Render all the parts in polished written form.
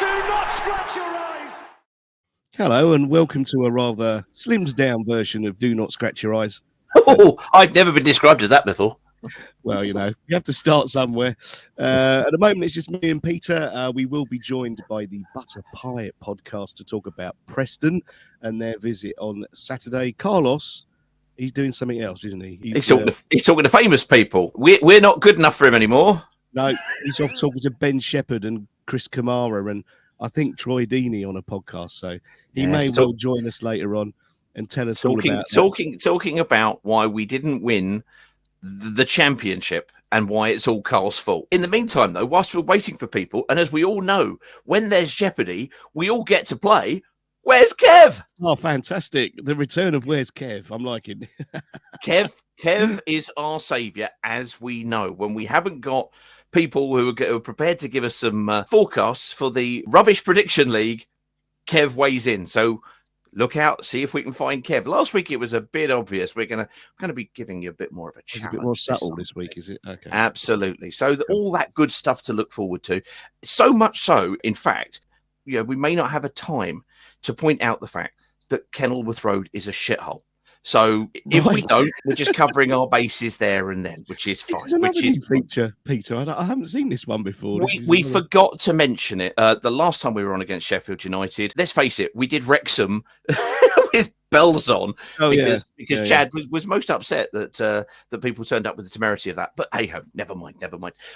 Do not scratch your eyes. Hello and welcome to a rather slimmed down version of Do Not Scratch Your Eyes. Oh, I've never been described as that before. Well, you know, you have to start somewhere. At the moment, it's just me and Peter. We will be joined by the Butter Pie podcast to talk about Preston and their visit on Saturday. Carlos, he's doing something else, isn't he? He's talking to famous people. We're not good enough for him anymore. No, he's off talking to Ben Shepherd and Chris Kamara and I think Troy Deeney on a podcast. So he may well join us later on and tell us all about talking about why we didn't win the championship and why it's all Carl's fault. In the meantime, though, whilst we're waiting for people, and as we all know, when there's jeopardy, we all get to play Where's Kev? Oh, fantastic. The return of Where's Kev. I'm liking Kev is our saviour, as we know. When we haven't got people who are prepared to give us some forecasts for the Rubbish Prediction League, Kev weighs in. So look out, see if we can find Kev. Last week it was a bit obvious. We're gonna be giving you a bit more of a challenge. It's a bit more subtle this week, is it? Okay. Absolutely. So all that good stuff to look forward to. So much so, in fact, you know, we may not have a time to point out the fact that Kenilworth Road is a shithole. So if we don't, we're just covering our bases there and then, which is fine. Which is feature, Peter. I haven't seen this one before. We forgot to mention it the last time we were on against Sheffield United. Let's face it, we did Wrexham with bells on because Chad was most upset that people turned up with the temerity of that. But hey ho, never mind.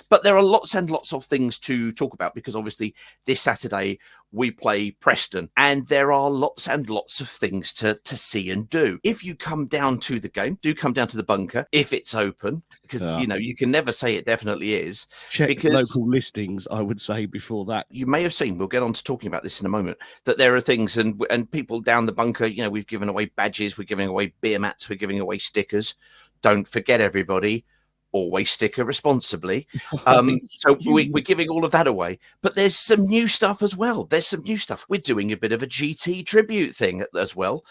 But there are lots and lots of things to talk about because obviously this Saturday we play Preston and there are lots and lots of things to see and do. If you come down to the game, do come down to the bunker if it's open because you know you can never say it definitely is. Check because local listings, I would say before that. You may have seen, we'll get on to talking about this in a moment, that there are things and people down the bunker, you know, we've given away badges, we're giving away beer mats, we're giving away stickers. Don't forget, everybody, always sticker responsibly. So we're giving all of that away. But there's some new stuff as well. There's some new stuff. We're doing a bit of a GT tribute thing as well.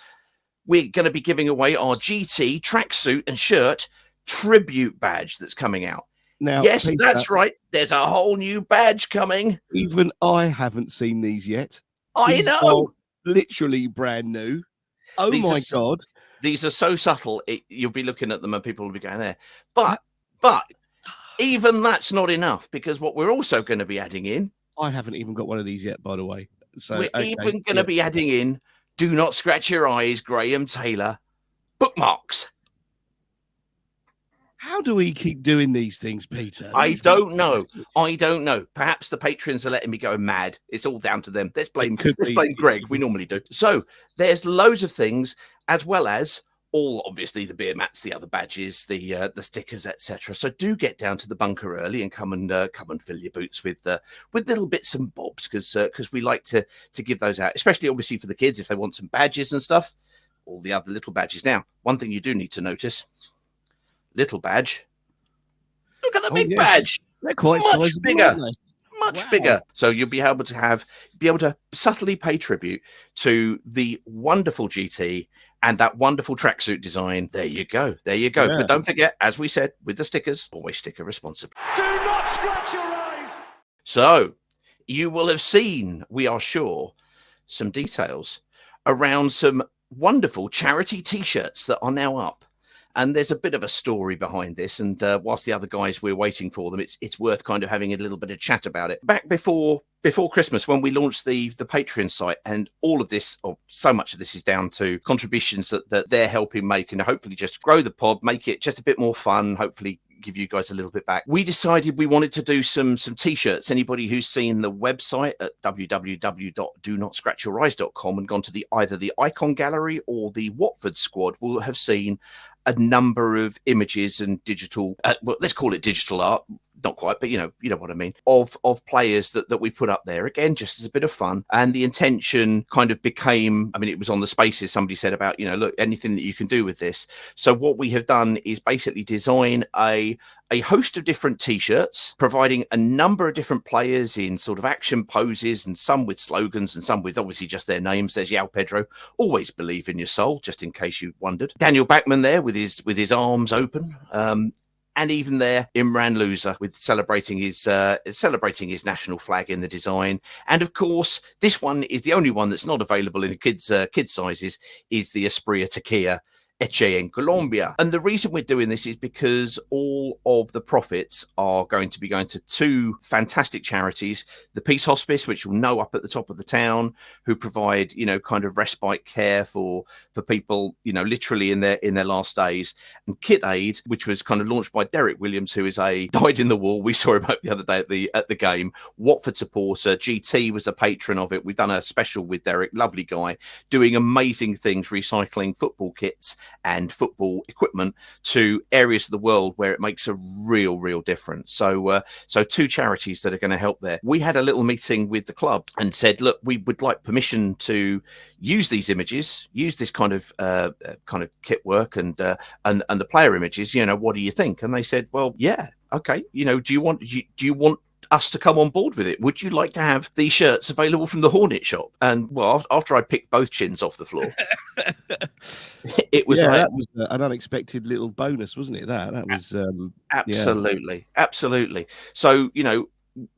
We're going to be giving away our GT tracksuit and shirt tribute badge that's coming out. Now, yes, Peter, that's right. There's a whole new badge coming. Even I haven't seen these yet. I know. Literally brand new. Oh my God. These are so subtle. You'll be looking at them and people will be going there. But even that's not enough because what we're also going to be adding in. I haven't even got one of these yet, by the way. So we're even going to be adding in Do Not Scratch Your Eyes, Graham Taylor bookmarks. How do we keep doing these things, Peter? I don't know. Perhaps the patrons are letting me go mad. It's all down to them. Let's blame Greg. We normally do. So there's loads of things, as well as all, obviously, the beer mats, the other badges, the stickers, etc. So do get down to the bunker early and come and fill your boots with little bits and bobs because we like to give those out, especially obviously for the kids if they want some badges and stuff. All the other little badges. Now, one thing you do need to notice. Little badge. Look at the big badge. They're quite much bigger. Much bigger. So you'll be able to subtly pay tribute to the wonderful GT and that wonderful tracksuit design. There you go. Yeah. But don't forget, as we said, with the stickers, always sticker responsibly. Do not scratch your eyes. So you will have seen, we are sure, some details around some wonderful charity T-shirts that are now up. And there's a bit of a story behind this. And whilst the other guys, we're waiting for them, it's worth kind of having a little bit of chat about it. Back before Christmas, when we launched the Patreon site, and all of this, or so much of this is down to contributions that they're helping make and hopefully just grow the pod, make it just a bit more fun, hopefully give you guys a little bit back. We decided we wanted to do some T-shirts. Anybody who's seen the website at www.donotscratchyoureyes.com and gone to either the icon gallery or the Watford squad will have seen a number of images and digital, well, let's call it digital art. Not quite, but you know what I mean, of players that we put up there, again, just as a bit of fun. And the intention kind of became, I mean, it was on the spaces, somebody said about, look, anything that you can do with this. So what we have done is basically design a host of different T-shirts, providing a number of different players in sort of action poses, and some with slogans and some with obviously just their names. There's Yao Pedro, always believe in your soul, just in case you wondered. Daniel Backman there with his arms open. And even there, Imran Loser with celebrating his national flag in the design. And of course, this one is the only one that's not available in kids sizes, is the Espria Tequila Eche en Colombia. And the reason we're doing this is because all of the profits are going to be going to two fantastic charities: the Peace Hospice, which you'll know up at the top of the town, who provide, kind of respite care for people, literally in their last days, and Kit Aid, which was kind of launched by Derek Williams, who is a dyed in the wall. We saw him the other day at the game. Watford supporter. GT was a patron of it. We've done a special with Derek, lovely guy, doing amazing things, recycling football kits and football equipment to areas of the world where it makes a real difference. So two charities that are going to help there. We had a little meeting with the club and said, look, we would like permission to use these images, use this kind of kit work and the player images. What do you think? And they said, well, yeah, okay. Do you want us to come on board with it? Would you like to have these shirts available from the Hornet shop? And well, after I picked both chins off the floor, it was that was an unexpected little bonus, wasn't it? That was absolutely. So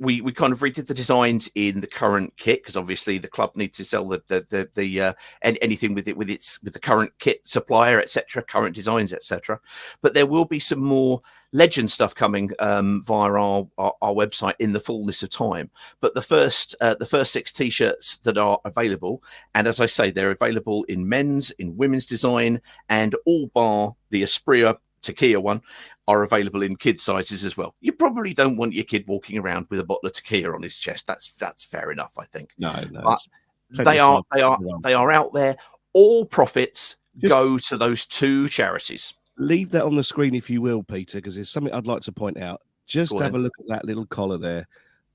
we kind of redid the designs in the current kit, because obviously the club needs to sell the anything with the current kit supplier, etc., current designs, etc. But there will be some more legend stuff coming via our website in the fullness of time. But the first 6 t-shirts that are available, and as I say, they're available in men's, in women's design, and all bar the Espria Tequila one are available in kid sizes as well. You probably don't want your kid walking around with a bottle of tequila on his chest. That's fair enough, I think. No. But they are out there. All profits go to those two charities. Leave that on the screen if you will, Peter, because there's something I'd like to point out. Just have a look at that little collar there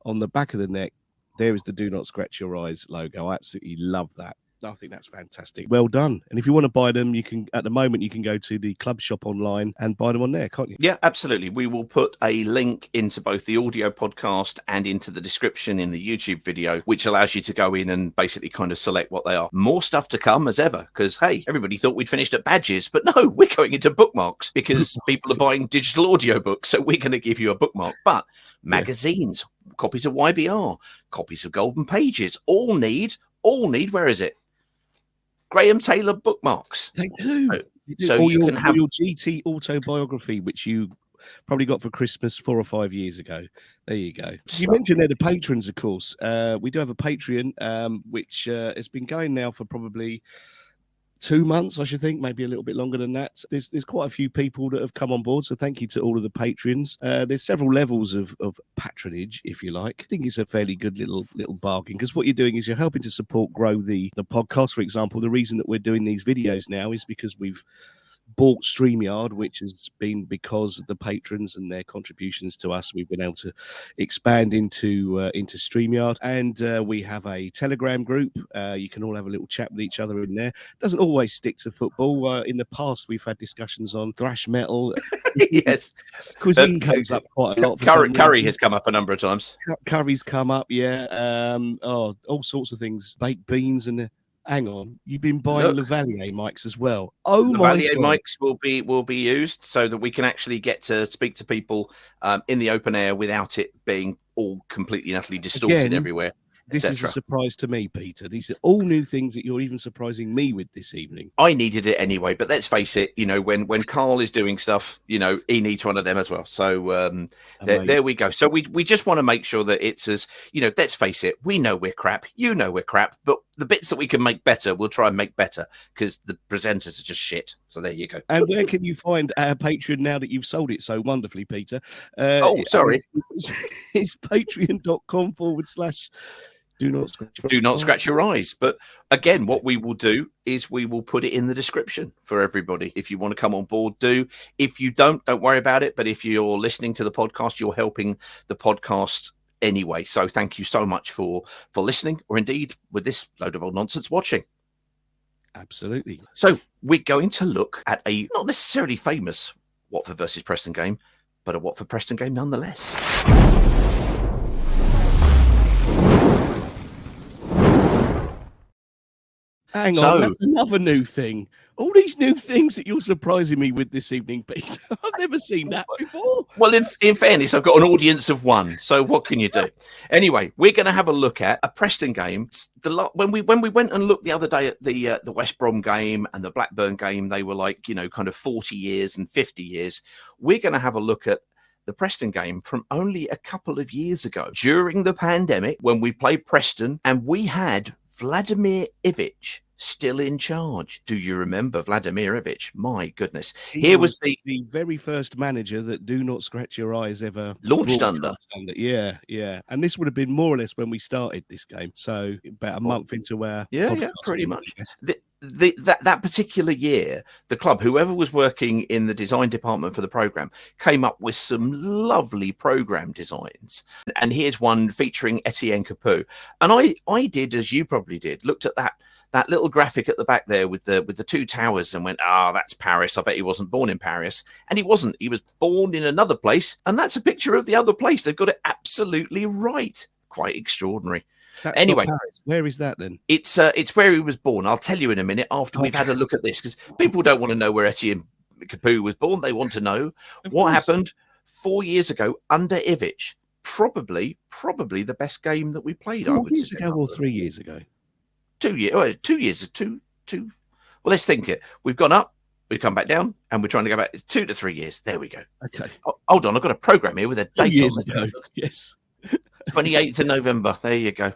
on the back of the neck. There is the "Do Not Scratch Your Eyes" logo. I absolutely love that. I think that's fantastic. Well done. And if you want to buy them, you can go to the club shop online and buy them on there, can't you? Yeah, absolutely. We will put a link into both the audio podcast and into the description in the YouTube video, which allows you to go in and basically kind of select what they are. More stuff to come as ever, because hey, everybody thought we'd finished at badges, but no, we're going into bookmarks because people are buying digital audio books. So we're going to give you a bookmark. But magazines, copies of YBR, copies of Golden Pages, all need, where is it? Graham Taylor bookmarks. They do. So you can have your GT autobiography, which you probably got for Christmas 4 or 5 years ago. There you go. You mentioned there the patrons, of course. We do have a Patreon, which has been going now for probably 2 months, I should think, maybe a little bit longer than that. There's quite a few people that have come on board, so thank you to all of the patrons. There's several levels of patronage, if you like. I think it's a fairly good little bargain, because what you're doing is you're helping to grow the podcast. For example, the reason that we're doing these videos now is because we've bought StreamYard, which has been because of the patrons and their contributions to us. We've been able to expand into StreamYard, and we have a Telegram group. You can all have a little chat with each other in there. Doesn't always stick to football. In the past, we've had discussions on thrash metal. Yes, cuisine comes up quite a lot. Curry has come up a number of times. Curry's come up, yeah. All sorts of things. Baked beans and. Hang on, you've been buying Lavalier mics as well. Oh my God. Lavalier mics will be used so that we can actually get to speak to people in the open air without it being all completely and utterly distorted everywhere. This is a surprise to me, Peter. These are all new things that you're even surprising me with this evening. I needed it anyway, but let's face it, when Carl is doing stuff, he needs one of them as well. So there we go. So we just want to make sure that it's as, let's face it, we know we're crap, we're crap, but the bits that we can make better, we'll try and make better, because the presenters are just shit. So there you go. And where can you find our Patreon now that you've sold it so wonderfully, Peter? Sorry. It's patreon.com/ Do not scratch your eyes. But again, what we will do is we will put it in the description for everybody. If you want to come on board, do. If you don't worry about it. But if you're listening to the podcast, you're helping the podcast anyway. So thank you so much for listening, or indeed with this load of old nonsense watching. Absolutely. So we're going to look at a not necessarily famous Watford versus Preston game, but a Watford Preston game nonetheless. Hang So- on, that's another new thing. All these new things that you're surprising me with this evening, Peter. I've never seen that before. Well, in fairness, I've got an audience of one, so what can you do? Anyway, we're going to have a look at a Preston game. When we went and looked the other day at the West Brom game and the Blackburn game, they were like, you know, kind of 40 years and 50 years. We're going to have a look at the Preston game from only a couple of years ago during the pandemic when we played Preston and we had Vladimir Ivic still in charge. Do you remember Vladimir Ivic? My goodness. Here was the very first manager that Do Not Scratch Your Eyes ever launched under. Yeah, yeah. And this would have been more or less when we started this game. So about a month into our Yeah, pretty much. That particular year, the club, whoever was working in the design department for the program, came up with some lovely program designs. And here's one featuring Etienne Capoue. And I did, as you probably did, looked at that little graphic at the back there with the two towers and went, that's Paris. I bet he wasn't born in Paris. And he wasn't. He was born in another place. And that's a picture of the other place. They've got it absolutely right. Quite extraordinary. That's anyway, where is that then? It's where he was born. I'll tell you in a minute after we've had a look at this, because people don't want to know where Etienne Capoue was born. They want to know what happened 4 years ago under Ivic. Probably the best game that we played. 4 years ago or 3 years ago? 2 years. Oh, 2 years. Two. Well, let's think it. We've gone up. We've come back down, and we're trying to go back 2 to 3 years. There we go. Okay. Oh, hold on, I've got a program here with a date on it. Yes. 28th of November. There you go.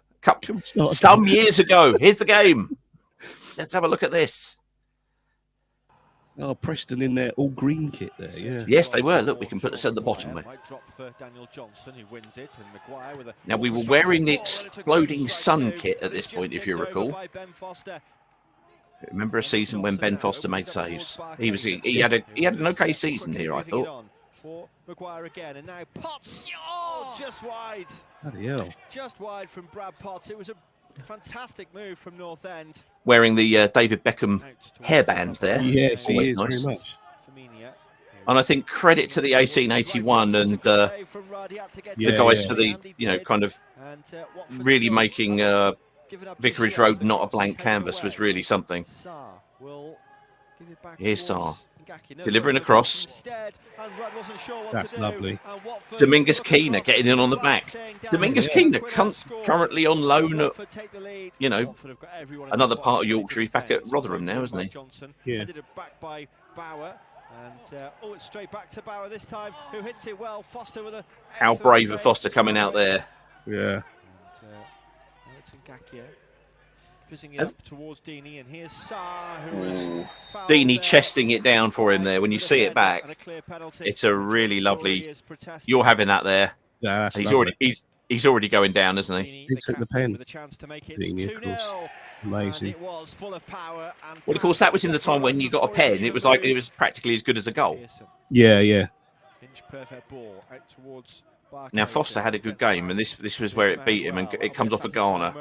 Some years ago. Here's the game. Let's have a look at this. Oh, Preston in their all green kit there, yeah. Yes, they were. Look, we can put this at the bottom there. Now, we were wearing the Exploding Sun kit at this point, if you recall. Remember a season when Ben Foster made saves? He had an okay season here, I thought. Maguire again, and now Potts, just wide. Bloody hell. Just wide from Brad Potts. It was a fantastic move from North End. Wearing the David Beckham hairband there. Yes, he is nice. very much. And I think credit to the 1881 and the guys for the, kind of really making Vicarage Road not a blank canvas was really something. Here's Sarr. Delivering across. That's lovely. Dominguez Keener getting in on the back. Dominguez Keener currently on loan at, another part of Yorkshire. He's back at Rotherham now, isn't he? Yeah. It's straight back to Bauer this time, who hits it well. Foster with a how brave of Foster coming out there. Yeah. Fizzing it up towards Deeney, and here's Sarr, who was Deeney chesting it down for him there. When you see it back, it's a really lovely. You're having that there. Yeah, he's already going down, isn't he? He took the pen. With a chance to make it Deeney, of course. Amazing. It was full of power. Well, of course, that was in the time when you got a pen. It was practically as good as a goal. Yeah, yeah. Inch perfect ball out towards. Now Foster had a good game, and this was where it beat him, and it comes off a Garner.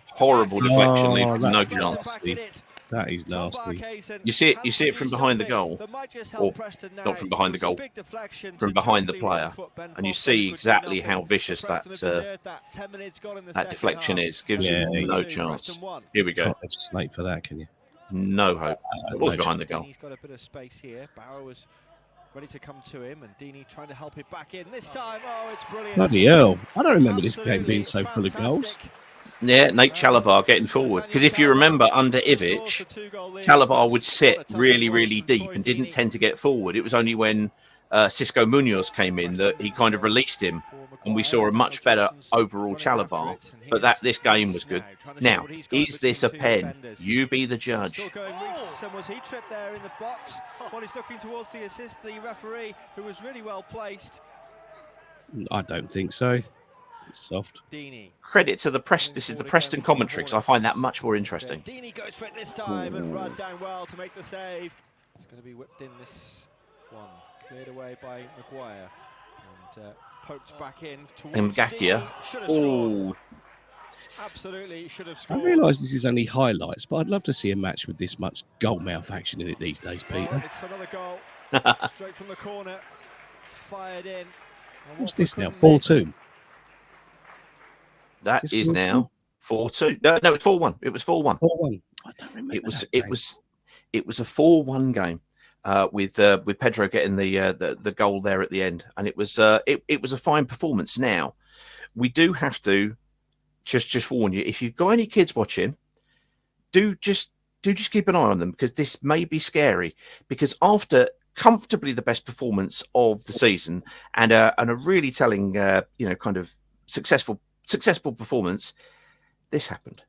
Horrible deflection, leaving no chance. That is nasty. You see it from behind the goal, or not from behind the goal, from behind the player, and you see exactly how vicious that deflection is. Gives him no chance. Here we go. Can't legislate for that, can you? No hope. It was behind the goal. He's got a bit of space here. Bauer was ready to come to him, and Deeney trying to help it back in. This time, it's brilliant. Bloody hell. I don't remember this game being so full of goals. Yeah, Nate Chalabar getting forward. Because if you remember, under Ivic, Chalabar would sit really, really deep and didn't tend to get forward. It was only when Cisco Munoz came in that he kind of released him, and we saw a much better overall Chalabar. But this game was good. Now, is this a pen? You be the judge. Was he tripped there in the box while he's looking towards the referee, who was really well placed? I don't think so. It's soft. Credit to the press. This is the Preston commentary, because I find that much more interesting. Deeney goes for it this time and run down well to make the save. It's going to be whipped in this one. Cleared away by Maguire. And poked back in towards Ngakia. Oh. Absolutely should have scored. I realise this is only highlights, but I'd love to see a match with this much goal mouth action in it these days, Peter. It's another goal. Straight from the corner. Fired in. What's this now? 4-2? That is now 4-2. No, it's 4-1. It was 4-1. 4-1. I don't remember. It was a 4-1 game with Pedro getting the goal there at the end, and it was a fine performance. Now we do have to just warn you, if you've got any kids watching, do just keep an eye on them, because this may be scary. Because after comfortably the best performance of the season and a really telling kind of successful performance, this happened.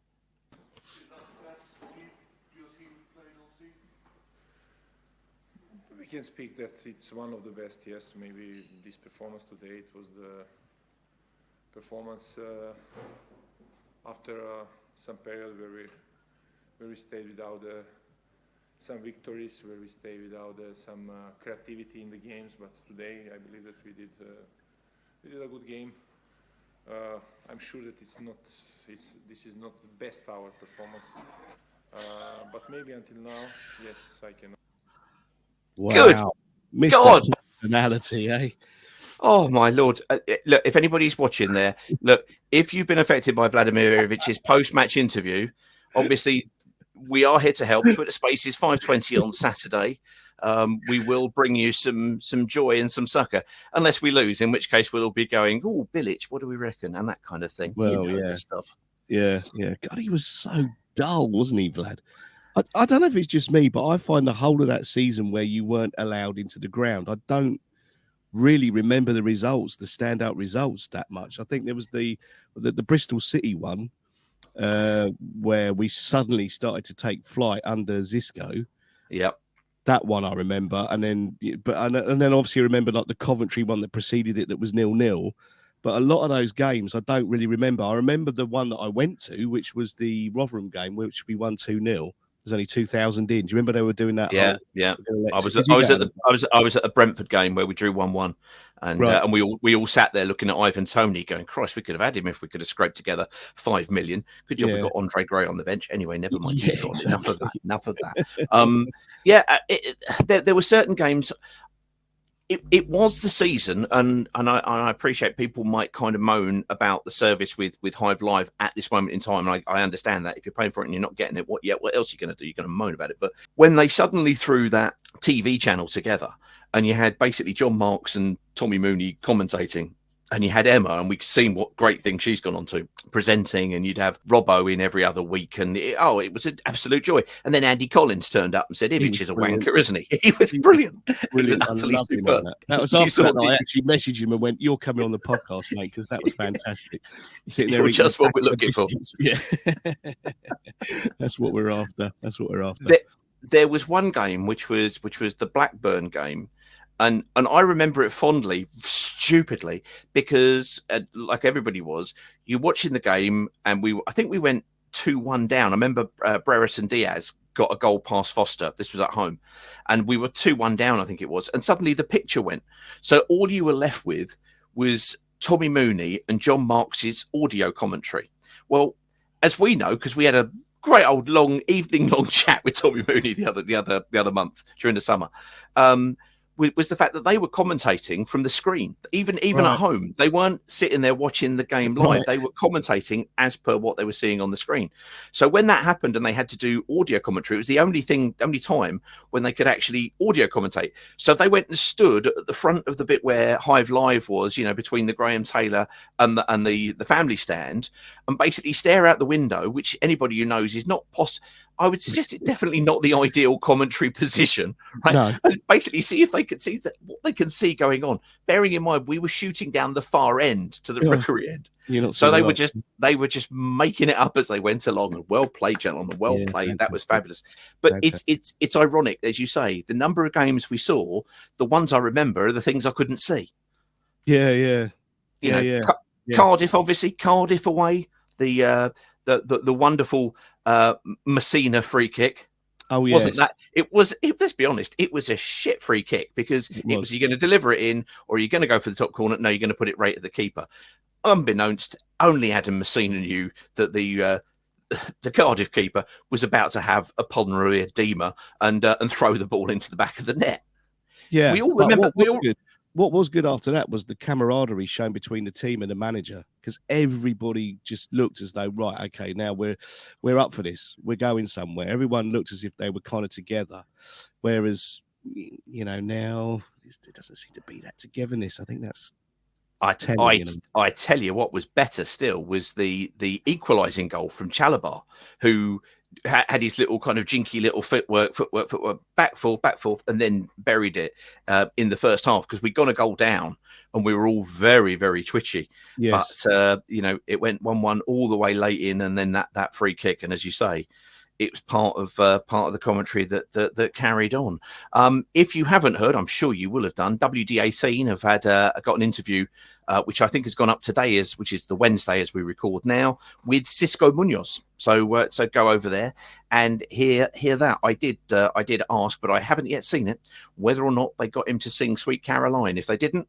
We can speak that it's one of the best. Yes, maybe this performance today, it was the performance after some period where we stayed without some victories, where we stayed without some creativity in the games. But today, I believe that we did a good game. I'm sure that this is not the best hour performance, but maybe until now, yes, I can. Wow. Good. Mr. God. Personality, eh? Oh my Lord! Look, if anybody's watching there, look, if you've been affected by Vladimir Ivic's post-match interview, obviously we are here to help. Twitter Spaces 5:20 on Saturday. We will bring you some joy and some succor, unless we lose, in which case we'll be going, "Oh, Bilic, what do we reckon?" and that kind of thing. Well, that stuff. Yeah. God, he was so dull, wasn't he, Vlad? I don't know if it's just me, but I find the whole of that season where you weren't allowed into the ground, I don't really remember the results, the standout results that much. I think there was the Bristol City one where we suddenly started to take flight under Xisco. Yep. That one I remember, and then obviously I remember like the Coventry one that preceded it that was 0-0. But a lot of those games I don't really remember. I remember the one that I went to, which was the Rotherham game, which we won 2-0. There's only 2,000 in. Do you remember they were doing that? Yeah. I was at a Brentford game where we drew 1-1, and Right. and we all sat there looking at Ivan Toney, going, "Christ, we could have had him if we could have scraped together 5 million." Good job we got Andre Gray on the bench. Anyway, never mind. He's gone. Exactly. Enough of that. There were certain games. It was the season, and I appreciate people might kind of moan about the service with Hive Live at this moment in time. And I understand that if you're paying for it and you're not getting it, what else are you going to do? You're going to moan about it. But when they suddenly threw that TV channel together, and you had basically John Marks and Tommy Mooney commentating, and you had Emma, and we've seen what great thing she's gone on to presenting, and you'd have Robbo in every other week, and it was an absolute joy. And then Andy Collins turned up and said, "Ivic is a wanker, isn't he?" He was brilliant. Brilliant. Utterly I loved him superb. on that was after that I actually messaged him and went, "You're coming on the podcast, mate," because that was fantastic. Sitting there You're eating just what we're packet of looking for. biscuits. Yeah. That's what we're after. There was one game which was the Blackburn game. And I remember it fondly, stupidly, because like everybody was, you're watching the game, and I think we went 2-1 down. I remember Brereton and Diaz got a goal past Foster. This was at home, and we were 2-1 down, I think it was. And suddenly the picture went. So all you were left with was Tommy Mooney and John Marks's audio commentary. Well, as we know, because we had a great old evening long chat with Tommy Mooney the other month during the summer. Was the fact that they were commentating from the screen, even Right. at home. They weren't sitting there watching the game live. Right. They were commentating as per what they were seeing on the screen. So when that happened and they had to do audio commentary, it was the only time when they could actually audio commentate. So they went and stood at the front of the bit where Hive Live was, between the Graham Taylor and the family stand, and basically stare out the window, which anybody who knows is not possible. I would suggest it's definitely not the ideal commentary position, right? No. And basically see if they could see what they can see going on. Bearing in mind, we were shooting down the far end to the rookery end. So they were just making it up as they went along. And well played, gentlemen. Well played. Fantastic. That was fabulous. But it's ironic, as you say, the number of games we saw, the ones I remember are the things I couldn't see. Yeah. Cardiff, obviously, Cardiff away. The wonderful Messina free kick. Oh, yes. Wasn't that? It was. Let's be honest. It was a shit free kick because it was. You're going to deliver it in, or you're going to go for the top corner. No, you're going to put it right at the keeper. Unbeknownst, only Adam Messina knew that the Cardiff keeper was about to have a pulmonary edema and throw the ball into the back of the net. Yeah, we all remember. what was good after that was the camaraderie shown between the team and the manager, because everybody just looked as though, right, okay, now we're up for this. We're going somewhere. Everyone looked as if they were kind of together. Whereas, now it doesn't seem to be that togetherness. I think that's I tell you what was better still was the equalising goal from Chalabar, who had his little kind of jinky little footwork, back forth, and then buried it in the first half, because we'd gone a goal down and we were all very, very twitchy. Yes. But, it went 1-1 all the way late in, and then that free kick. And as you say, it was part of the commentary that carried on. If you haven't heard, I'm sure you will have done. WDA Scene have got an interview, which I think has gone up today, which is the Wednesday as we record now, with Cisco Munoz. So go over there and hear that. I did ask, but I haven't yet seen it, whether or not they got him to sing Sweet Caroline. If they didn't,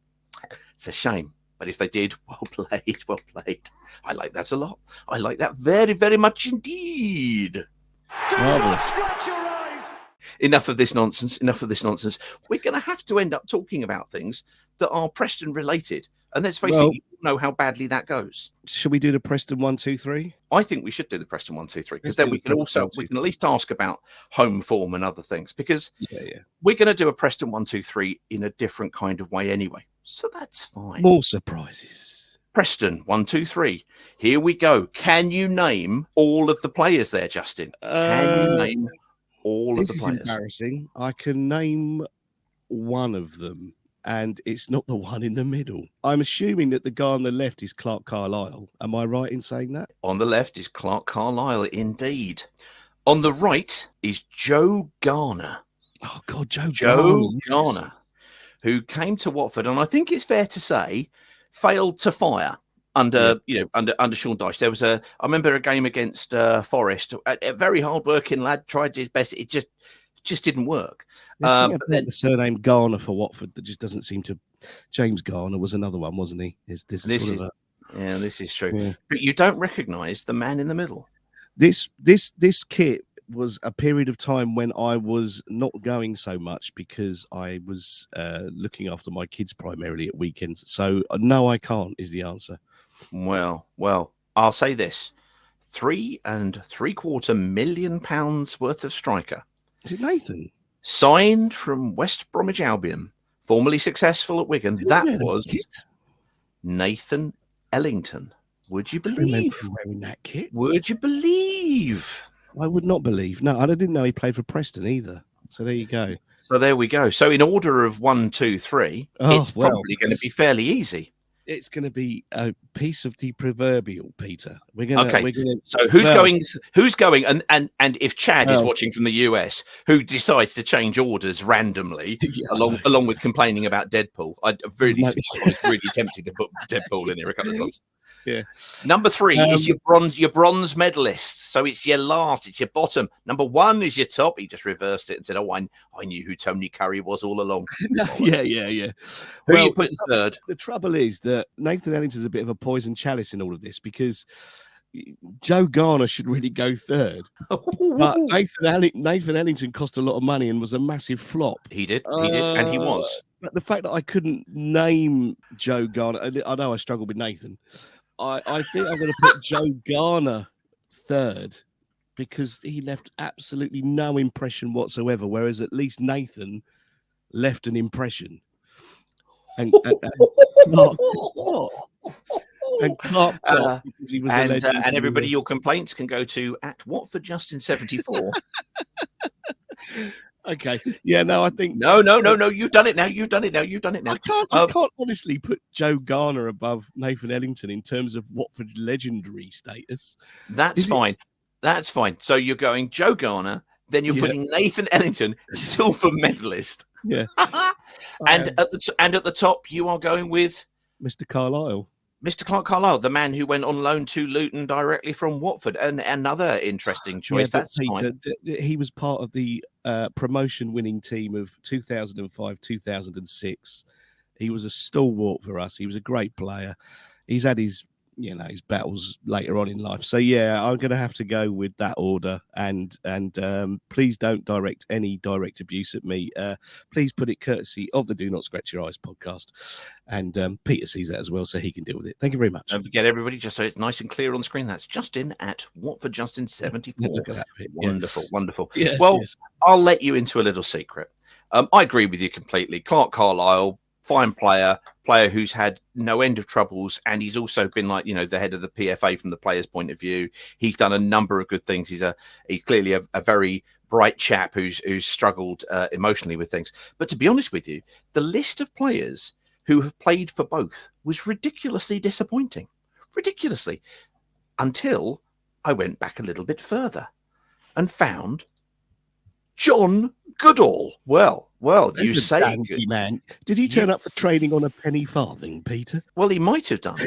it's a shame. But if they did, well played. I like that a lot. I like that very, very much indeed. Enough of this nonsense. We're going to have to end up talking about things that are Preston related. And let's face it, you know how badly that goes. Should we do the Preston 1, 2, 3? I think we should do the Preston 1, 2, 3, because then we can at least ask about home form and other things, because we're going to do a Preston 1, 2, 3 in a different kind of way anyway. So that's fine. More surprises. Preston 1, 2, 3. Here we go. Can you name all of the players there, Justin? Can you name all of the players? This is embarrassing. I can name one of them, and it's not the one in the middle. I'm assuming that the guy on the left is Clark Carlisle. Am I right in saying that? On the left is Clark Carlisle, indeed. On the right is Joe Garner. Oh, God, Joe Garner, who came to Watford, and I think it's fair to say, failed to fire under Sean Dyche. There was I remember a game against Forest. A very hard-working lad, tried his best. It just didn't work. But then the surname Garner for Watford that just doesn't seem to. James Garner was another one, wasn't he? This is true. Yeah. But you don't recognise the man in the middle. This kit was a period of time when I was not going so much because I was looking after my kids primarily at weekends. So no, I can't is the answer. Well, I'll say this: £3.75 million worth of striker. Is it Nathan? Signed from West Bromwich Albion, formerly successful at Wigan. That was Nathan Ellington. Would you believe? Wearing that kit? Would you believe? I would not believe. No, I didn't know he played for Preston either. So there you go. So there we go. So in order of 1, 2, 3, it's probably going to be fairly easy. It's going to be a piece of the proverbial, Peter. So who's going? And if Chad is watching from the US, who decides to change orders randomly, along with complaining about Deadpool, I was really tempted to put Deadpool in here a couple of times. Yeah. Number 3 is your bronze medalist. So it's your last, it's your bottom. Number 1 is your top. He just reversed it and said, I knew who Tony Curry was all along. Yeah. Who you put third? The trouble is that Nathan Ellington's a bit of a poison chalice in all of this, because Joe Garner should really go third. But Nathan Ellington cost a lot of money and was a massive flop. He did, and he was. But the fact that I couldn't name Joe Garner, I know I struggled with Nathan. I think I'm going to put Joe Garner third, because he left absolutely no impression whatsoever, whereas at least Nathan left an impression. And Clark because he was a legend. And everybody, your complaints can go to @WatfordJustin74. Okay. Yeah, no, I think no. You've done it now. I can't honestly put Joe Garner above Nathan Ellington in terms of Watford legendary status. That's fine. So you're going Joe Garner, then you're putting Nathan Ellington, silver medalist. Yeah. and at the top, you are going with Mr. Carlisle. Mr. Clark Carlisle, the man who went on loan to Luton directly from Watford, and another interesting choice. That's Peter, he was part of the promotion-winning team of 2005-2006. He was a stalwart for us. He was a great player. He's had his his battles later on in life. So yeah, I'm going to have to go with that order. And please don't direct any direct abuse at me. Please put it courtesy of the Do Not Scratch Your Eyes podcast. And Peter sees that as well, so he can deal with it. Thank you very much. Don't forget, everybody, just so it's nice and clear on screen, that's Justin at Watford Justin 74. Look at that bit. Wonderful, wonderful. Yes, well, yes. I'll let you into a little secret. I agree with you completely. Clark Carlisle, fine player who's had no end of troubles, and he's also been the head of the PFA from the players' point of view. He's done a number of good things. He's clearly a very bright chap who's struggled emotionally with things. But to be honest with you, the list of players who have played for both was ridiculously disappointing. Ridiculously. Until I went back a little bit further and found John Goodall. Well, That's you a say dandy man. Did he turn up for training on a penny farthing, Peter? Well, he might have done.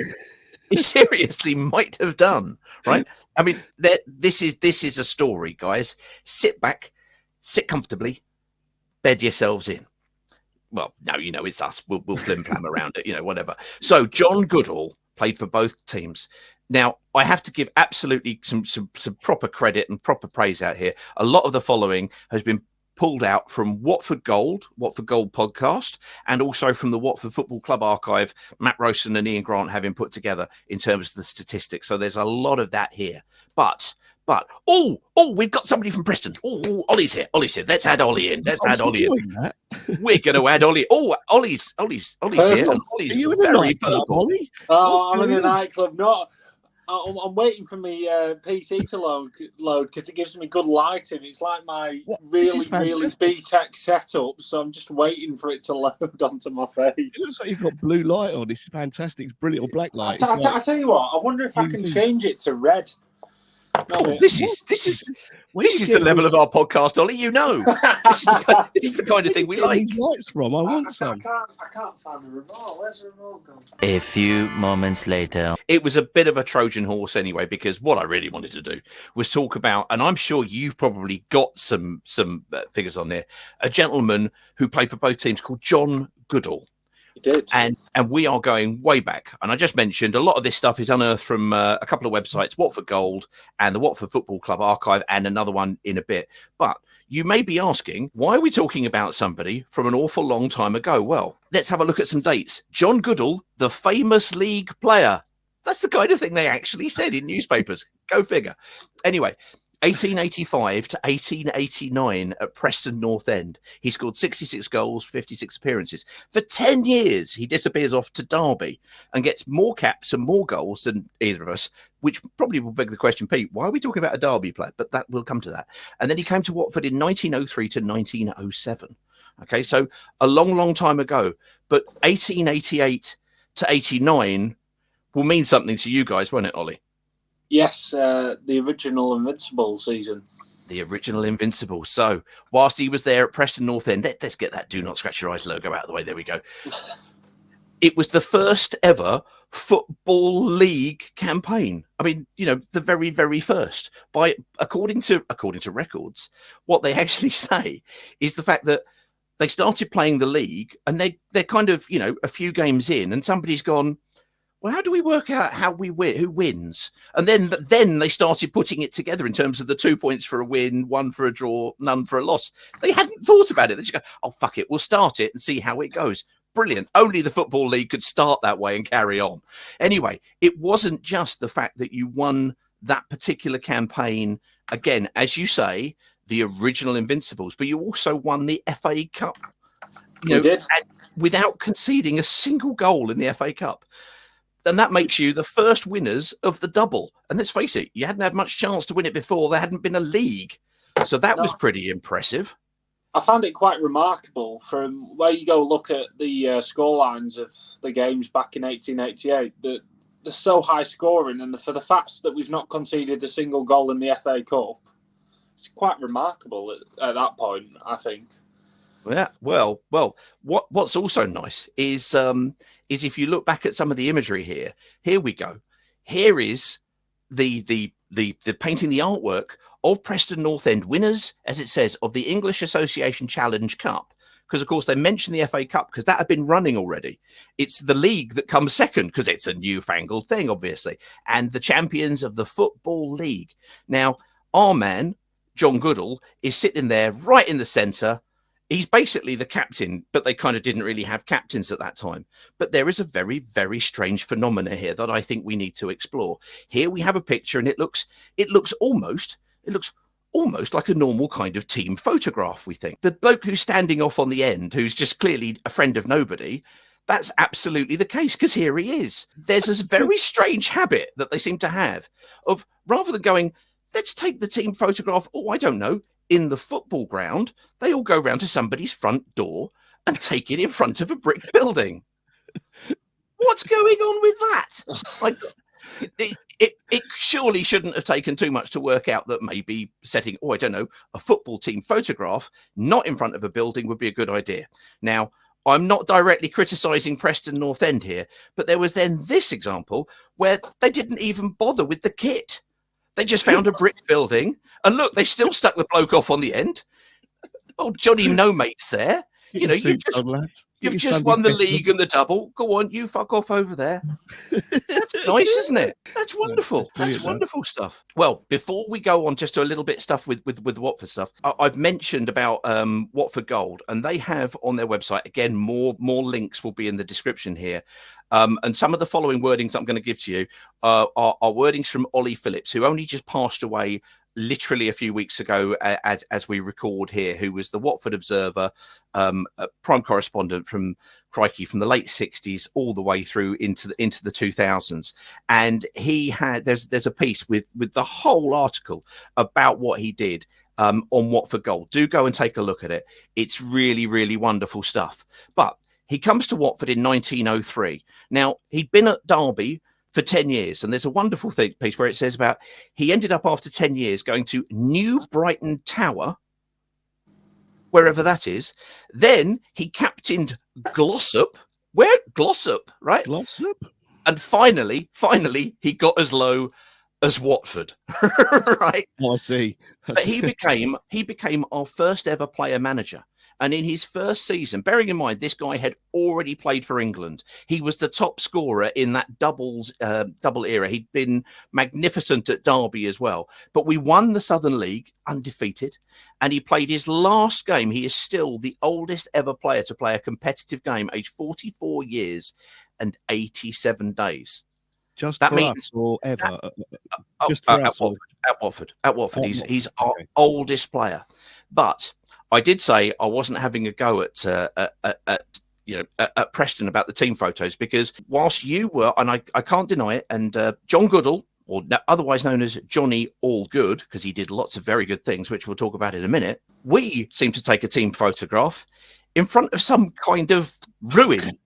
He seriously might have done, right? I mean, this is a story, guys. Sit back, sit comfortably, bed yourselves in. Well, no, it's us. We'll flim-flam around it, whatever. So John Goodall played for both teams. Now, I have to give absolutely some proper credit and proper praise out here. A lot of the following has been pulled out from Watford Gold podcast, and also from the Watford Football Club archive, Matt Rosen and Ian Grant having put together in terms of the statistics. So there's a lot of that here. But we've got somebody from Preston. Oh, Ollie's here. Let's add Ollie in. We're going to add Ollie. Oh, Ollie's here. And Ollie's very purple. Ollie? Oh, I'm in a nightclub. I'm waiting for my PC to load because it gives me good lighting. It's like my really B-Tech setup, so I'm just waiting for it to load onto my face. It looks like you've got blue light on. This is fantastic. It's brilliant. Or black light. I tell you what, I wonder if I can change it to red. This is the level of our podcast, Ollie. This is the kind of thing we like. These lights from? I want some. I can't find the remote. Where's the remote gone? A few moments later. It was a bit of a Trojan horse anyway, because what I really wanted to do was talk about, and I'm sure you've probably got some figures on there, a gentleman who played for both teams called John Goodall. He did. And we are going way back. And I just mentioned a lot of this stuff is unearthed from a couple of websites, Watford Gold and the Watford Football Club archive, and another one in a bit. But you may be asking, why are we talking about somebody from an awful long time ago? Well, let's have a look at some dates. John Goodall, the famous league player. That's the kind of thing they actually said in newspapers. Go figure. Anyway, 1885 to 1889 at Preston North End. He scored 66 goals, 56 appearances. For 10 years, he disappears off to Derby and gets more caps and more goals than either of us, which probably will beg the question, Pete, why are we talking about a Derby player? But that will come to that. And then he came to Watford in 1903 to 1907. Okay, so a long, long time ago. But 1888 to 89 will mean something to you guys, won't it, Ollie? Yes, the original Invincible season. The original Invincible. So, whilst he was there at Preston North End, let's get that Do Not Scratch Your Eyes logo out of the way. There we go. It was the first ever Football League campaign. I mean, the very, very first. According to records, what they actually say is the fact that they started playing the league, and they're kind of, a few games in, and somebody's gone, well, how do we work out who wins? And then they started putting it together in terms of the 2 points for a win, 1 for a draw, none for a loss. They hadn't thought about it. They just go, oh, fuck it, we'll start it and see how it goes. Brilliant. Only the Football League could start that way and carry on. Anyway, it wasn't just the fact that you won that particular campaign, again, as you say, the original Invincibles, but you also won the FA Cup. You did. And without conceding a single goal in the FA Cup. And that makes you the first winners of the double. And let's face it, you hadn't had much chance to win it before. There hadn't been a league. So that was pretty impressive. I found it quite remarkable from where you go look at the scorelines of the games back in 1888. That they're so high scoring, and for the fact that we've not conceded a single goal in the FA Cup, it's quite remarkable at that point, I think. Yeah, well, what's also nice is if you look back at some of the imagery here we go. Here is the painting, the artwork of Preston North End winners, as it says, of the English Association Challenge Cup, because, of course, they mentioned the FA Cup because that had been running already. It's the league that comes second because it's a newfangled thing, obviously, and the champions of the Football League. Now, our man, John Goodall, is sitting there right in the centre. He's basically the captain, but they kind of didn't really have captains at that time. But there is a very, very strange phenomena here that I think we need to explore. Here we have a picture, and it looks almost like a normal kind of team photograph, we think. The bloke who's standing off on the end, who's just clearly a friend of nobody, that's absolutely the case, because here he is. There's this very strange habit that they seem to have of, rather than going, let's take the team photograph, oh, I don't know, in the football ground, they all go round to somebody's front door and take it in front of a brick building. What's going on with that? Like, it surely shouldn't have taken too much to work out that maybe setting, oh, I don't know, a football team photograph not in front of a building would be a good idea. Now, I'm not directly criticising Preston North End here, but there was then this example where they didn't even bother with the kit. They just found a brick building, and look, they still stuck the bloke off on the end. Oh, Johnny No Mate's there. You know, you've just won the league and the double. Go on, you fuck off over there. That's nice, isn't it? That's wonderful. That's wonderful stuff. Well, before we go on just to a little bit stuff with Watford stuff, I've mentioned about Watford Gold, and they have on their website, again, more links will be in the description here. And some of the following wordings I'm going to give to you are wordings from Oli Phillips, who only just passed away literally a few weeks ago as we record here, who was the Watford Observer, prime correspondent from the late 60s all the way through into the 2000s. And he had there's a piece with the whole article about what he did on Watford Gold. Do go and take a look at it. It's really, really wonderful stuff. But he comes to Watford in 1903. Now, he'd been at Derby for 10 years. And there's a wonderful piece where it says about he ended up after 10 years going to New Brighton Tower, wherever that is. Then he captained Glossop. Where? Glossop, right? Glossop. And finally, he got as low as Watford, right? Oh, I see. But he became our first ever player manager. And in his first season, bearing in mind, this guy had already played for England. He was the top scorer in that double era. He'd been magnificent at Derby as well. But we won the Southern League undefeated. And he played his last game. He is still the oldest ever player to play a competitive game, aged 44 years and 87 days. Just that for means us or ever? Just for us. At Watford. He's our oldest player. But I did say I wasn't having a go at Preston about the team photos, because whilst you were, and I can't deny it, and John Goodall, or otherwise known as Johnny All Good, because he did lots of very good things, which we'll talk about in a minute, we seem to take a team photograph in front of some kind of ruin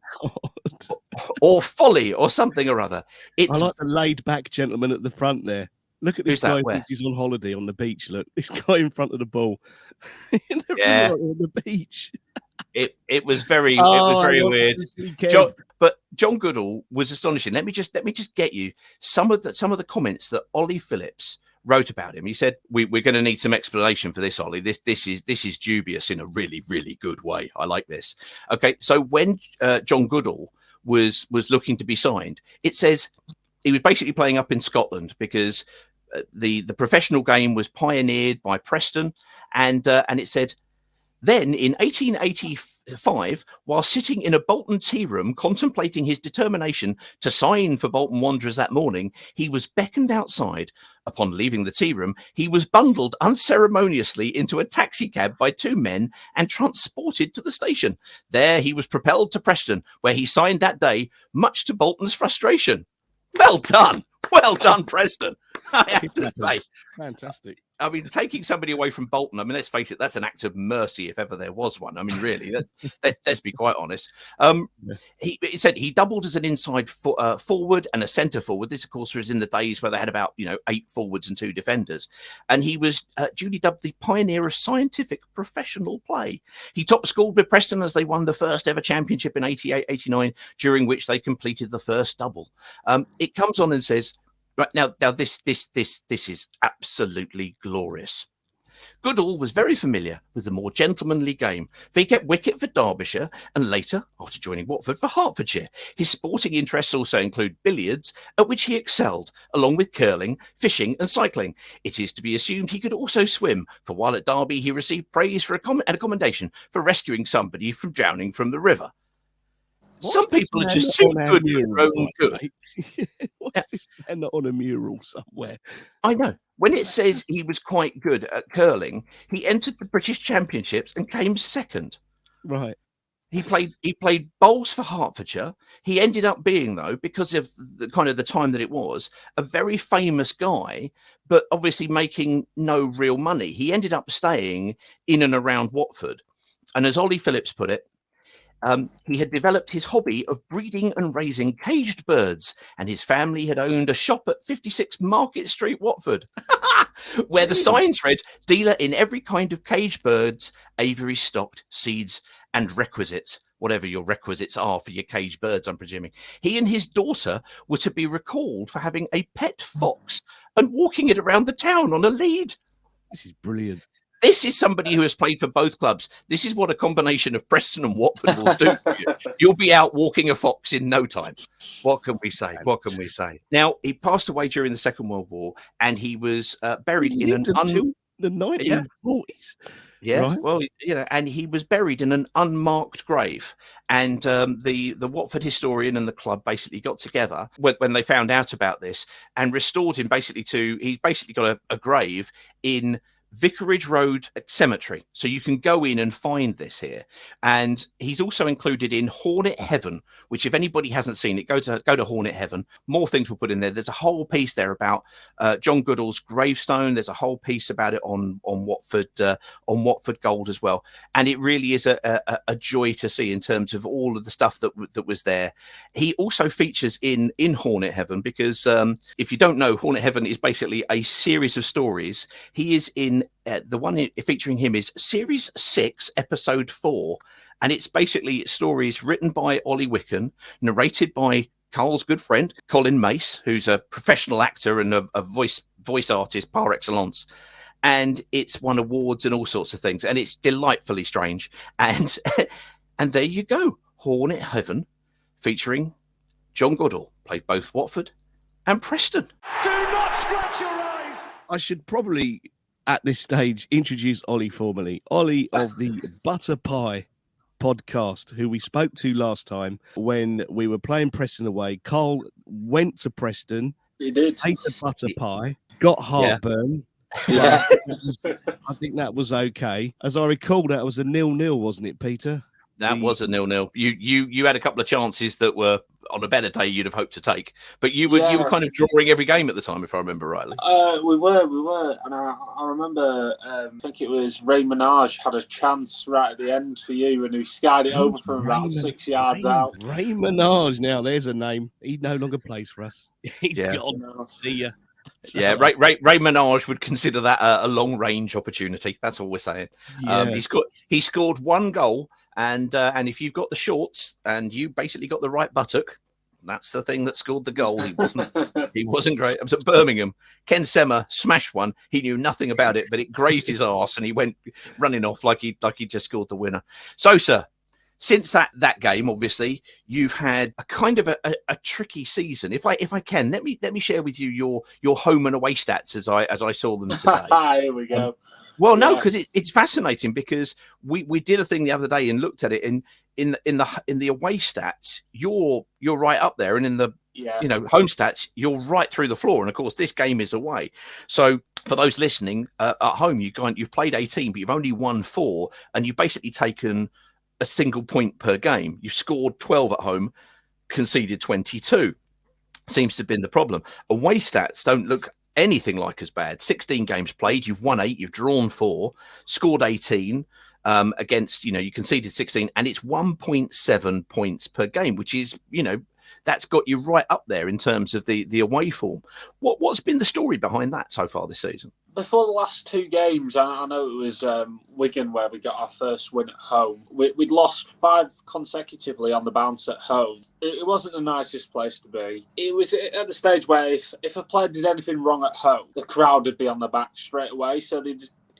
or folly or something or other. I like the laid-back gentleman at the front there. Look at this guy thinks he's on holiday on the beach. Look, this guy in front of the ball. On the beach. It was very weird. But John Goodall was astonishing. Let me just get you some of the comments that Oli Phillips wrote about him. He said, we're going to need some explanation for this, Oli. This is dubious in a really, really good way. I like this. Okay, so when John Goodall was looking to be signed, it says he was basically playing up in Scotland because the professional game was pioneered by Preston, and it said, then in 1885, while sitting in a Bolton tea room contemplating his determination to sign for Bolton Wanderers that morning, he was beckoned outside. Upon leaving the tea room, he was bundled unceremoniously into a taxi cab by two men and transported to the station. There he was propelled to Preston, where he signed that day, much to Bolton's frustration. Well done, Preston. I have to say, fantastic. I mean, taking somebody away from Bolton, I mean, let's face it, that's an act of mercy if ever there was one. I mean, really, let's be quite honest. He said he doubled as an inside forward and a centre forward. This, of course, was in the days where they had about 8 forwards and 2 defenders. And he was duly dubbed the pioneer of scientific professional play. He top scored with Preston as they won the first ever championship in 88-89, during which they completed the first double. It comes on and says, right now this is absolutely glorious. Goodall was very familiar with the more gentlemanly game, for he kept wicket for Derbyshire and later, after joining Watford, for Hertfordshire. His sporting interests also include billiards, at which he excelled, along with curling, fishing and cycling. It is to be assumed he could also swim, for while at Derby he received praise for and a commendation for rescuing somebody from drowning from the river. Some people are just too good for their own good. What's this banner on a mural somewhere? I know. When it says he was quite good at curling, he entered the British Championships and came second. Right. He played bowls for Hertfordshire. He ended up being, though, because of the kind of the time that it was, a very famous guy, but obviously making no real money. He ended up staying in and around Watford. And as Ollie Phillips put it, he had developed his hobby of breeding and raising caged birds, and his family had owned a shop at 56 Market Street, Watford, where the signs read, "Dealer in every kind of caged birds, aviary stocked, seeds and requisites," whatever your requisites are for your caged birds, I'm presuming. He and his daughter were to be recalled for having a pet fox and walking it around the town on a lead. This is brilliant. This is somebody who has played for both clubs. This is what a combination of Preston and Watford will do for you. You'll be out walking a fox in no time. What can we say? What can we say? Now, he passed away during the Second World War, and he was buried in an until the 1940s. Yeah, right. Well, and he was buried in an unmarked grave. And the Watford historian and the club basically got together when they found out about this and restored him he's basically got a grave in Vicarage Road Cemetery. So you can go in and find this here. And he's also included in Hornet Heaven, which if anybody hasn't seen it, go to Hornet Heaven. More things were put in there. There's a whole piece there about John Goodall's gravestone. There's a whole piece about it on Watford Gold as well. And it really is a joy to see in terms of all of the stuff that was there. He also features in Hornet Heaven because if you don't know, Hornet Heaven is basically a series of stories. He is in the one featuring him is Series 6, Episode 4, and it's basically stories written by Ollie Wicken, narrated by Carl's good friend, Colin Mace, who's a professional actor and a voice artist par excellence. And it's won awards and all sorts of things, and it's delightfully strange. And and there you go, Hornet Heaven, featuring John Goodall, played both Watford and Preston. Do not scratch your eyes! I should probably, at this stage, introduce Ollie formally. Ollie of the Butter Pie podcast, who we spoke to last time when we were playing Preston away. Carl went to Preston. He did. Ate a butter pie, got heartburn. Yeah. I think that was okay. As I recall, that was a 0-0, wasn't it, Peter? That was a 0-0. You had a couple of chances that were on a better day you'd have hoped to take, but you were kind of drawing every game at the time, if I remember rightly. We were, and I remember. I think it was Ray Minaj had a chance right at the end for you, and he skied it over from about 6 yards out. Ray Minaj. Now there's a name. He no longer plays for us. He's gone. No. See ya. So, yeah, Ray Minaj would consider that a long range opportunity. That's all we're saying. Yeah. He scored one goal, and if you've got the shorts and you basically got the right buttock, that's the thing that scored the goal. He wasn't great. I was at Birmingham. Ken Semmer smashed one. He knew nothing about it, but it grazed his arse, and he went running off like he just scored the winner. So, sir, since that game, obviously, you've had a kind of a tricky season. If I can, let me share with you your home and away stats as I saw them today. Here we go. Well, no, because it's fascinating because we did a thing the other day and looked at it in the away stats. You're right up there, and in the home stats, you're right through the floor. And of course, this game is away. So for those listening at home, you've played 18, but you've only won 4, and you've basically taken a single point per game. You've scored 12 at home, conceded 22. Seems to have been the problem. Away stats don't look anything like as bad. 16 games played, you've won 8, you've drawn 4, scored 18 against, you conceded 16, and it's 1.7 points per game, which is, that's got you right up there in terms of the away form. What's been the story behind that so far this season? Before the last 2 games, I know it was Wigan where we got our first win at home. We'd lost 5 consecutively on the bounce at home. It wasn't the nicest place to be. It was at the stage where if a player did anything wrong at home, the crowd would be on the back straight away. So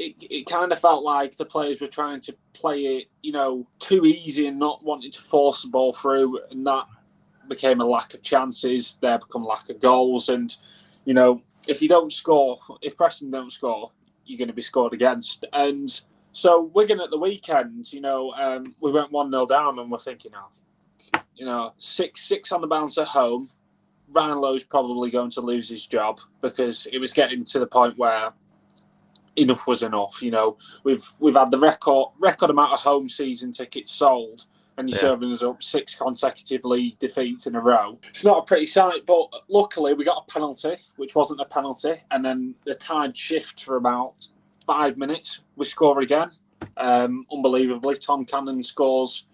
it kind of felt like the players were trying to play it, too easy and not wanting to force the ball through, and that became a lack of chances. There become lack of goals, and if you don't score, if Preston don't score, you're going to be scored against. And so Wigan at the weekend, we went 1-0 down, and we're thinking, 6 on the bounce at home. Ryan Lowe's probably going to lose his job, because it was getting to the point where enough was enough. We've had the record amount of home season tickets sold, and you're serving us up 6 consecutive league defeats in a row. It's not a pretty sight, but luckily we got a penalty, which wasn't a penalty, and then the tide shift for about 5 minutes. We score again. Unbelievably, Tom Cannon scores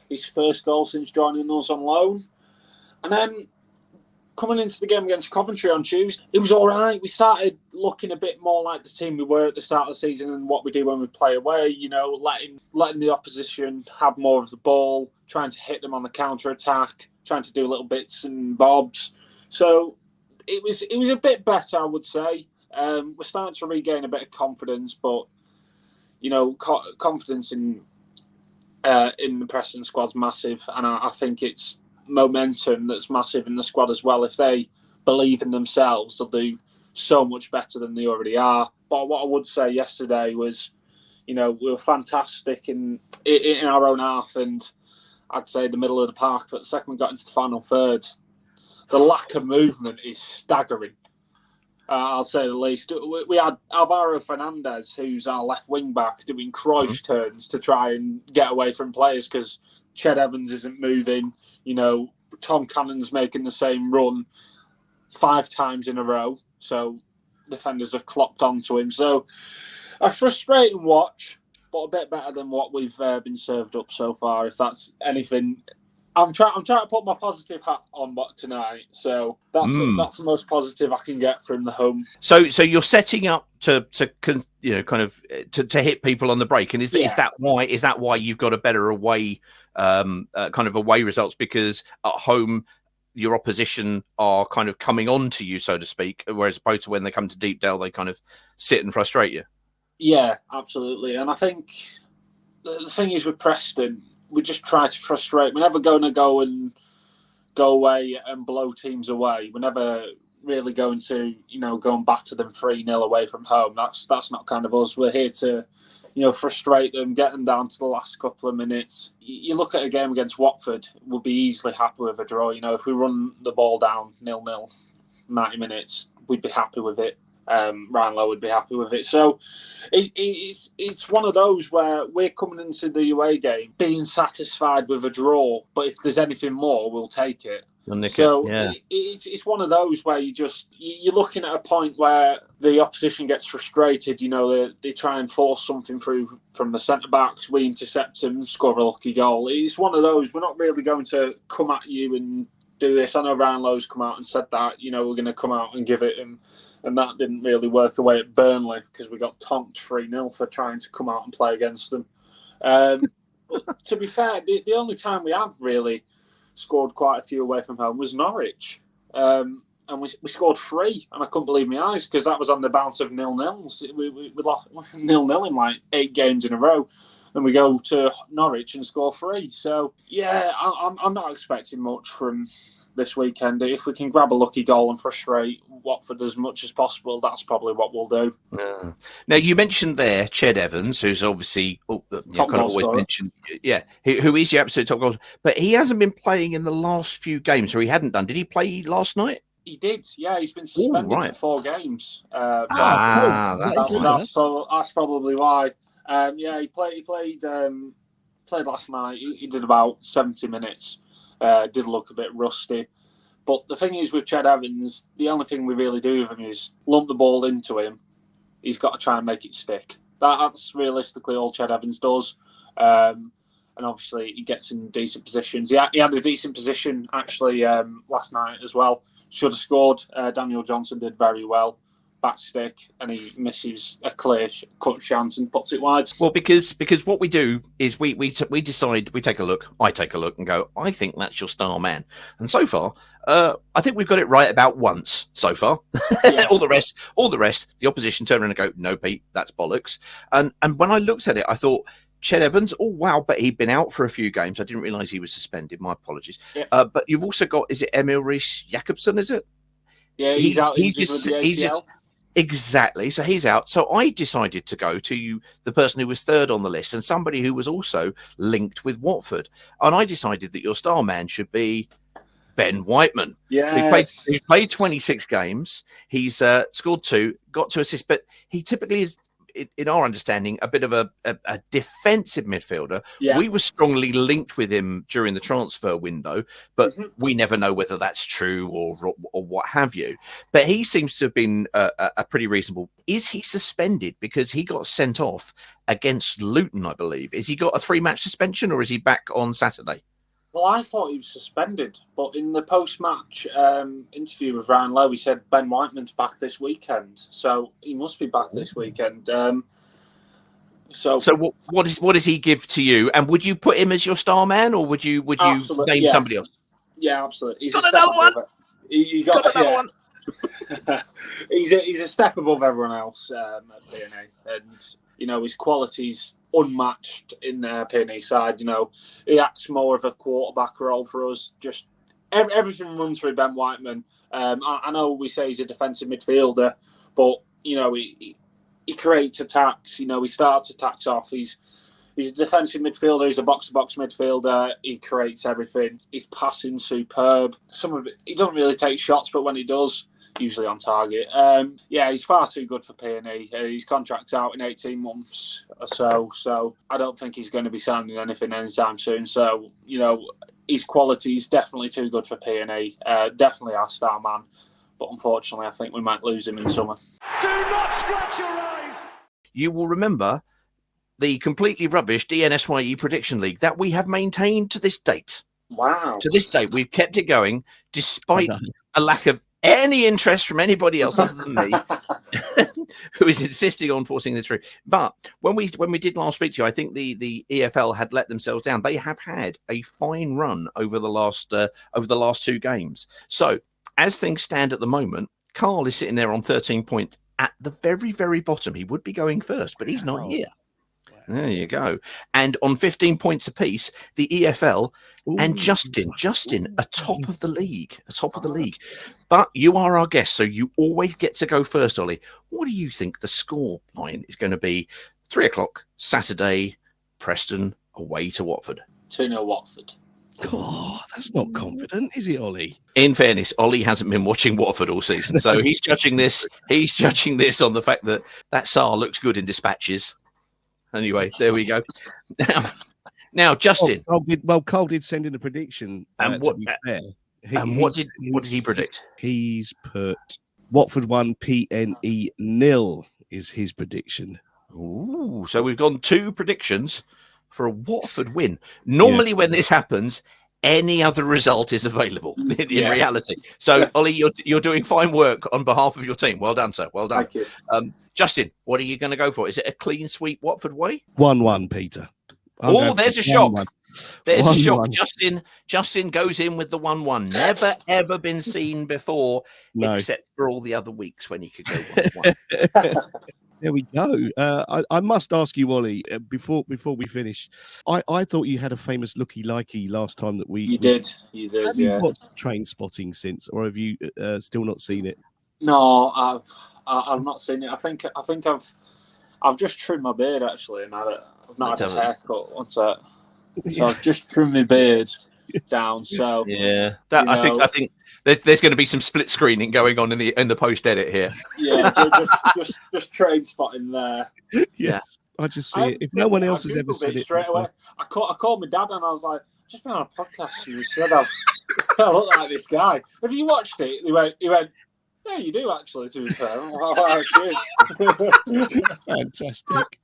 his first goal since joining us on loan. And then coming into the game against Coventry on Tuesday, it was all right. We started looking a bit more like the team we were at the start of the season and what we do when we play away, letting the opposition have more of the ball, trying to hit them on the counter-attack, trying to do little bits and bobs. So it was a bit better, I would say. We're starting to regain a bit of confidence, but, confidence in the Preston squad's massive, and I think it's momentum that's massive in the squad as well. If they believe in themselves, they'll do so much better than they already are. But what I would say yesterday was, we were fantastic in our own half, and I'd say the middle of the park. But the second we got into the final third, the lack of movement is staggering. I'll say the least. We had Alvaro Fernandez, who's our left wing back, doing Cruyff turns to try and get away from players because Ched Evans isn't moving. Tom Cannon's making the same run 5 times in a row. So defenders have clocked onto him. So a frustrating watch, but a bit better than what we've been served up so far, if that's anything. I'm trying to put my positive hat on tonight, so that's the most positive I can get from the home. So you're setting up to hit people on the break, and is that why you've got a better away away results, because at home your opposition are kind of coming on to you, so to speak, whereas opposed to when they come to Deepdale they kind of sit and frustrate you. Yeah, absolutely, and I think the thing is with Preston, we just try to frustrate. We're never going to go away and blow teams away. We're never really going to, go and batter them 3-0 away from home. That's not kind of us. We're here to, frustrate them, get them down to the last couple of minutes. You look at a game against Watford, we'll be easily happy with a draw. If we run the ball down 0-0, 90 minutes, we'd be happy with it. Ryan Lowe would be happy with it. So it's one of those where we're coming into the away game being satisfied with a draw, but if there's anything more, we'll take it. It's one of those where you're looking at a point where the opposition gets frustrated. They try and force something through from the centre backs. We intercept them, score a lucky goal. It's one of those. We're not really going to come at you and do this. I know Ryan Lowe's come out and said that we're going to come out and give it him. And that didn't really work away at Burnley because we got tonked 3-0 for trying to come out and play against them. But to be fair, the only time we have really scored quite a few away from home was Norwich. And we scored 3, and I couldn't believe my eyes because that was on the bounce of 0-0s. We lost 0-0 in like 8 games in a row. And we go to Norwich and score 3. So, yeah, I'm not expecting much from this weekend. If we can grab a lucky goal and frustrate Watford as much as possible, that's probably what we'll do. Now, you mentioned there Ched Evans, who's obviously always mentioned, who is your absolute top goal. But he hasn't been playing in the last few games, or he hadn't done. Did he play last night? He did, yeah. He's been suspended for 4 games. That's probably why. He played last night. He did about 70 minutes. Did look a bit rusty. But the thing is with Ched Evans, the only thing we really do with him is lump the ball into him. He's got to try and make it stick. That's realistically all Ched Evans does. And obviously he gets in decent positions. He had a decent position actually last night as well. Should have scored. Daniel Johnson did very well. back stick, and he misses a clear cut chance and puts it wide. Well, because what we do is we decide, we take a look, I take a look and go, I think that's your star man. And so far, I think we've got it right about once so far. Yeah. all the rest, the opposition turn around and go, no, Pete, that's bollocks. And when I looked at it, I thought, Ched Evans, oh wow, but he'd been out for a few games. I didn't realise he was suspended. My apologies. Yeah. But you've also got, is it Emil Rees Jakobsen, is it? Yeah, he's out. He's just exactly. So he's out. So I decided to go to the person who was third on the list and somebody who was also linked with Watford. And I decided that your star man should be Ben Whiteman. Yeah, he's played 26 games. He's scored 2, got 2 assists, but he typically is, in our understanding, a bit of a defensive midfielder. Yeah. We were strongly linked with him during the transfer window, but we never know whether that's true or what have you. But he seems to have been a pretty reasonable. Is he suspended because he got sent off against Luton, I believe? Is he got a 3-match suspension or is he back on Saturday? Well, I thought he was suspended, but in the post-match interview with Ryan Lowe, he said Ben Whiteman's back this weekend, so he must be back this weekend. So what does he give to you? And would you put him as your star man, or would you name somebody else? Yeah, absolutely. He's got another one. He got another one. He's a step above everyone else at PNA, and you know his quality's unmatched in the PNA side. You know, he acts more of a quarterback role for us. Just everything runs through Ben Whiteman. I know we say he's a defensive midfielder, but you know he creates attacks. You know, he starts attacks off. He's a defensive midfielder. He's a box-to-box midfielder. He creates everything. His passing superb. Some of it, he doesn't really take shots, but when he does, usually on target. Yeah, he's far too good for P&E. His contract's out in 18 months or so I don't think he's going to be signing anything anytime soon. So, you know, his quality is definitely too good for P&E. Definitely our star man. But unfortunately, I think we might lose him in summer. Do not scratch your eyes! You will remember the completely rubbish DNSYE Prediction League that we have maintained to this date. Wow. To this date, we've kept it going despite a lack of any interest from anybody else other than me, who is insisting on forcing this through. But when we did last speak to you, I think the EFL had let themselves down. They have had a fine run over the last 2 games. So as things stand at the moment, Carl is sitting there on 13 points at the very, very bottom. He would be going first, but he's not here. There you go. And on 15 points apiece, the EFL and Justin atop of the league. But you are our guest, so you always get to go first, Ollie. What do you think the score line is going to be? 3 o'clock, Saturday, Preston away to Watford. 2-0 Watford. Oh, that's not confident, is it, Ollie? In fairness, Ollie hasn't been watching Watford all season, so he's judging this. He's judging this on the fact that Sarr looks good in dispatches. Anyway, there we go. Now, Justin. Cole did send in a prediction. And what did he predict? He's put Watford 1, PNE 0 is his prediction. Ooh, so we've gone 2 predictions for a Watford win. Normally, when this happens, any other result is available in reality. So, Ollie, you're doing fine work on behalf of your team. Well done, sir. Well done. Thank you. Justin, what are you going to go for? Is it a clean sweep Watford way? 1-1, Peter. There's a shock. There's a shock. 1-1. Justin goes in with the 1-1. Never, ever been seen before, except for all the other weeks when he could go 1-1. There we go. I must ask you, Ollie, before we finish. I thought you had a famous looky-likey last time that we... You did, have you watched Trainspotting since, or have you still not seen it? No, I've not seen it. I think I've just trimmed my beard actually, and I've not had a haircut. What's that? So I've just trimmed my beard down. So I think there's going to be some split screening going on in the post edit here. Yeah, just Trainspotting there. Yes, I just see it. If no one else has ever said it straight away, I called my dad and I was like, I've just been on a podcast and you said I look like this guy. Have you watched it? He went. Yeah, you do actually. To be fair, fantastic.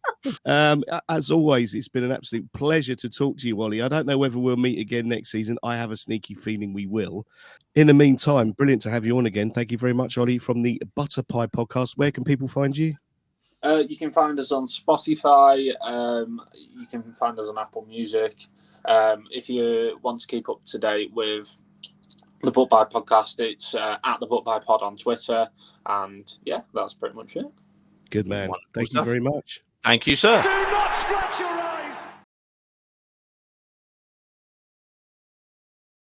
As always, it's been an absolute pleasure to talk to you, Oli. I don't know whether we'll meet again next season. I have a sneaky feeling we will. In the meantime, brilliant to have you on again. Thank you very much, Oli, from the Butter Pie podcast. Where can people find you? You can find us on Spotify. You can find us on Apple Music. If you want to keep up to date with the Book By podcast, it's at the Book By Pod on Twitter. And yeah, that's pretty much it. Good man. Wonderful Thank stuff. you very much. Thank you, sir. Do not scratch your eyes.